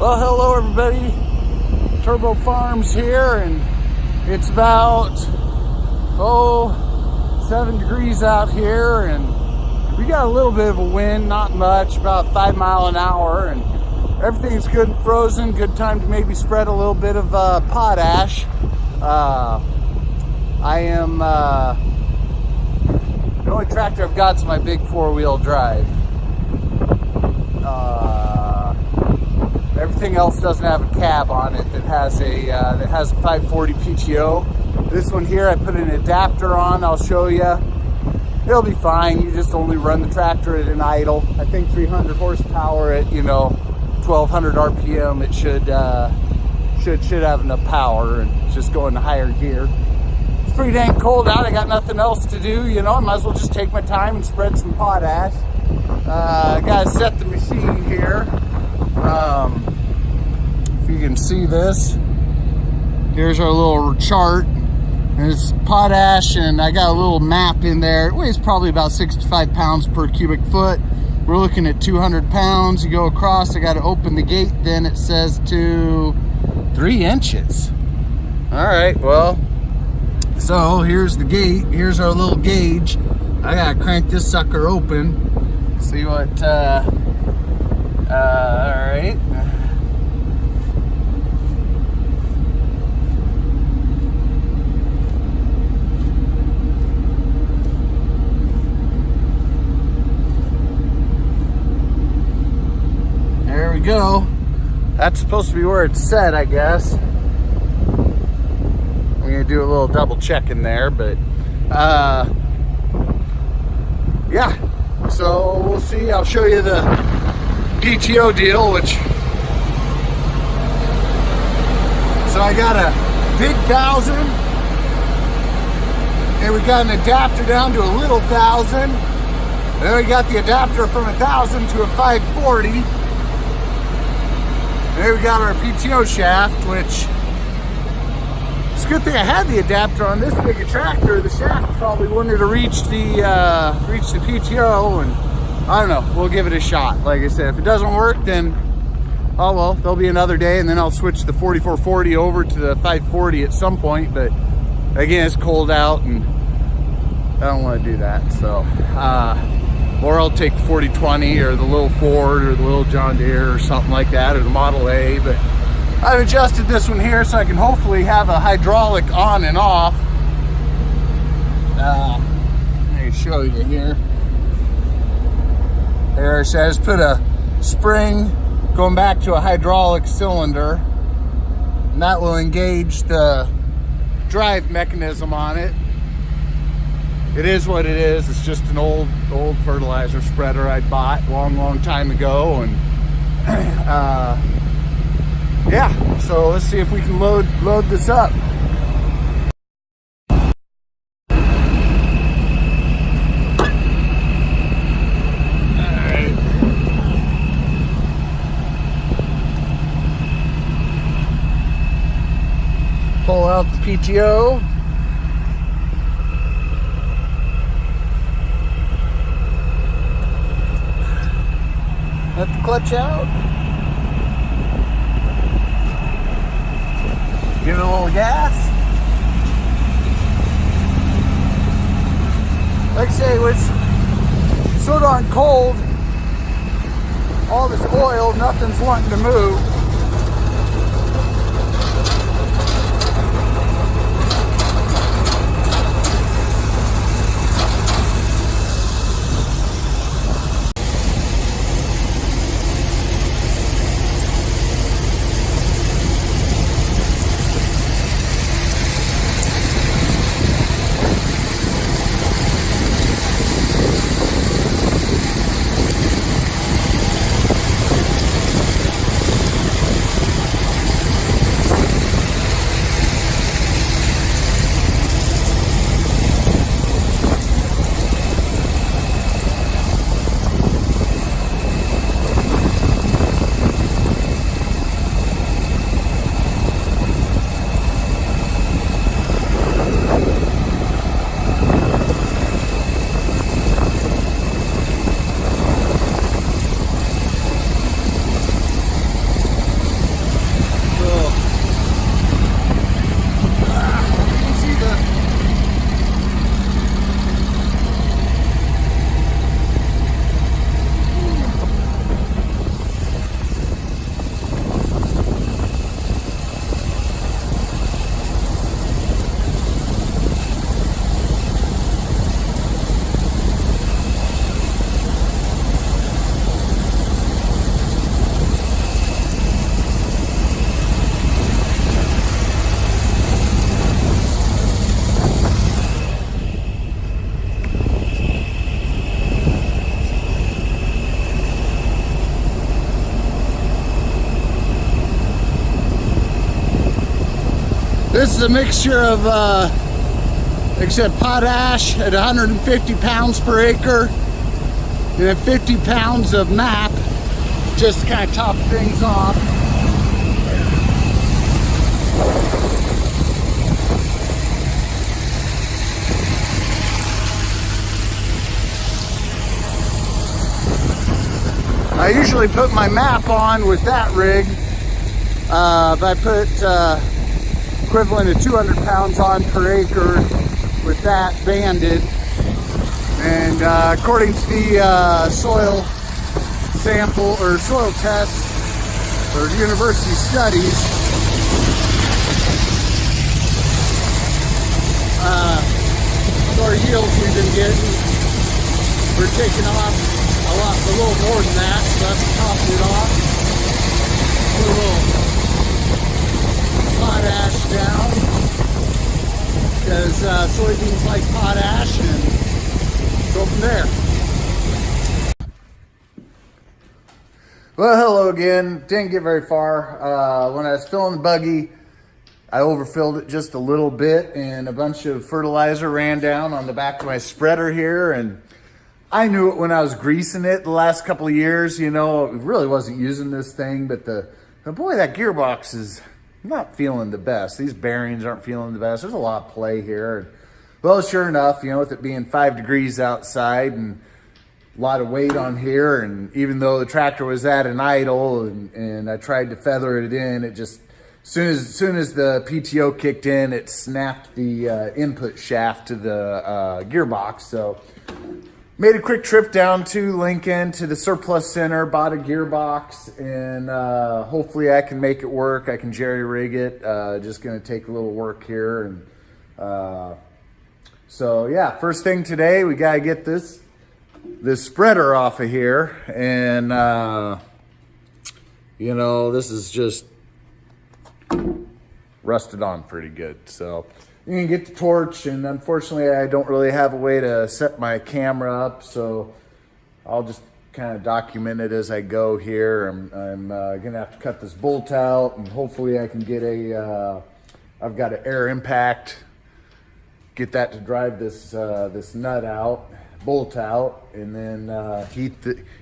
Well, hello everybody. Turbo Farms here, and it's about 7 degrees out here, and we got a little bit of a wind, not much, about 5 miles an hour, and everything's good and frozen. Good time to maybe spread a little bit of potash. I am the only tractor I've got is my big 4-wheel drive. Everything else doesn't have a cab on it that has a 540 PTO. This one here, I put an adapter on. I'll show you. It'll be fine. You just only run the tractor at an idle. I think 300 horsepower at 1200 RPM. It should have enough power, and just go into higher gear. It's pretty dang cold out. I got nothing else to do. I might as well just take my time and spread some potash. I gotta set the machine here. If you can see this, here's our little chart, and it's potash, and I got a little map in there. It weighs probably about 65 pounds per cubic foot. We're looking at 200 pounds. You go across, I got to open the gate, then it says to 3 inches. All right, well, so here's the gate. Here's our little gauge. I gotta crank this sucker open. See what, all right. There we go. That's supposed to be where it's set, I guess. I'm gonna do a little double check in there, but yeah. So we'll see. I'll show you the PTO deal, so I got a big 1,000, and we got an adapter down to a little 1,000. Then we got the adapter from 1,000 to a 540. And then we got our PTO shaft, which it's a good thing I had the adapter on this big a tractor. The shaft probably wouldn't have reached the PTO, and I don't know. We'll give it a shot. Like I said, if it doesn't work, then oh well, there'll be another day, and then I'll switch the 4440 over to the 540 at some point. But again, it's cold out, and I don't want to do that. So, or I'll take the 4020 or the little Ford or the little John Deere or something like that, or the Model A. But I've adjusted this one here so I can hopefully have a hydraulic on and off. Let me show you here. There it says put a spring going back to a hydraulic cylinder, and that will engage the drive mechanism on it. It is what it is. It's just an old fertilizer spreader I bought a long time ago, and yeah, so let's see if we can load this up. Alright. Pull out the PTO. Let the clutch out. Give it a little gas. Like I say, it's so darn cold. All this oil, nothing's wanting to move. This is a mixture of, like I said, potash at 150 pounds per acre, and then 50 pounds of MAP, just to kind of top things off. I usually put my MAP on with that rig, but I put equivalent of 200 pounds on per acre with that banded. And according to the soil sample or soil tests or university studies, our yields we've been getting, we're taking off a little more than that, so that's topping it off. Put a little potash down, because soybeans like potash, and go from there. Well, hello again. Didn't get very far. When I was filling the buggy, I overfilled it just a little bit, and a bunch of fertilizer ran down on the back of my spreader here, and I knew it when I was greasing it the last couple of years. You know, I really wasn't using this thing, but boy, that gearbox is not feeling the best. These bearings aren't feeling the best. There's a lot of play here. Well, sure enough, you know, with it being 5 degrees outside and a lot of weight on here, and even though the tractor was at an idle and I tried to feather it in, it just, as soon as the PTO kicked in, it snapped the input shaft to the gearbox. So made a quick trip down to Lincoln to the surplus center, bought a gearbox, and hopefully I can make it work. I can jerry rig it. Just gonna take a little work here. And so yeah, first thing today, we gotta get this spreader off of here. And you know, this is just rusted on pretty good. So you can get the torch, and unfortunately I don't really have a way to set my camera up, so I'll just kind of document it as I go here. I'm gonna have to cut this bolt out, and hopefully I can get I've got an air impact, get that to drive this nut out, bolt out, and then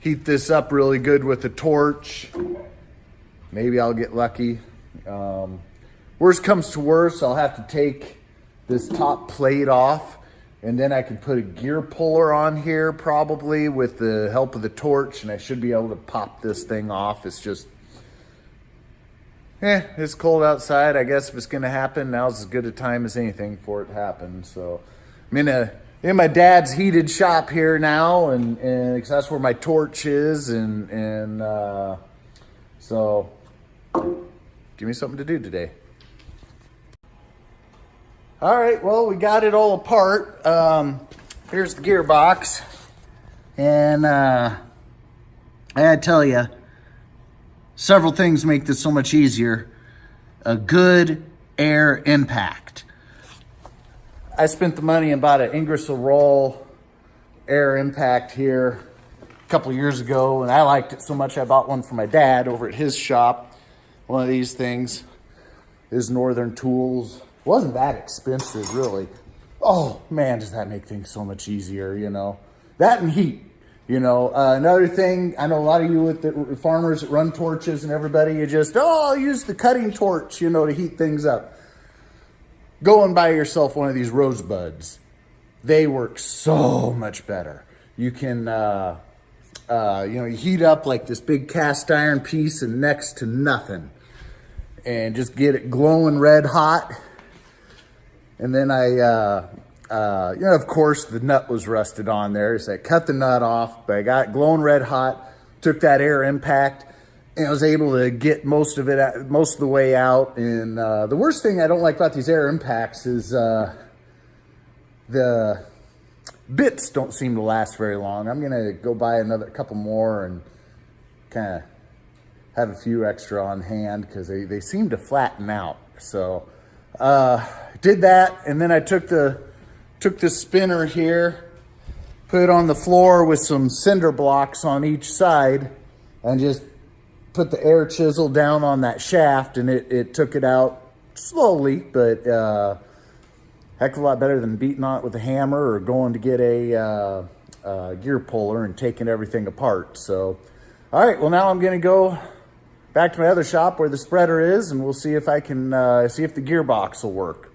heat this up really good with the torch. Maybe I'll get lucky. Worst comes to worst, I'll have to take this top plate off, and then I can put a gear puller on here probably with the help of the torch, and I should be able to pop this thing off. It's just, it's cold outside. I guess if it's gonna happen, now's as good a time as anything for it to happen. So I'm in my dad's heated shop here now, and cause that's where my torch is, and so give me something to do today. All right, well, we got it all apart. Here's the gearbox. And I gotta tell you, several things make this so much easier. A good air impact. I spent the money and bought an Ingersoll Roll air impact here a couple of years ago, and I liked it so much I bought one for my dad over at his shop. One of these things is Northern Tools. Wasn't that expensive, really. Oh man, does that make things so much easier, you know. That and heat, you know. Another thing, I know a lot of you with the farmers that run torches and everybody, you just, I'll use the cutting torch, you know, to heat things up. Go and buy yourself one of these rosebuds. They work so much better. You can, you know, you heat up like this big cast iron piece and next to nothing. And just get it glowing red hot. And then you know, of course, the nut was rusted on there. So I cut the nut off, but I got it glowing red hot, took that air impact, and I was able to get most of the way out. And the worst thing I don't like about these air impacts is the bits don't seem to last very long. I'm gonna go buy another couple more and kind of have a few extra on hand, because they seem to flatten out. So did that, and then I took the spinner here, put it on the floor with some cinder blocks on each side, and just put the air chisel down on that shaft, and it took it out slowly, but heck of a lot better than beating on it with a hammer or going to get a gear puller and taking everything apart. So, all right, well, now I'm going to go back to my other shop where the spreader is, and we'll see if I can see if the gearbox will work.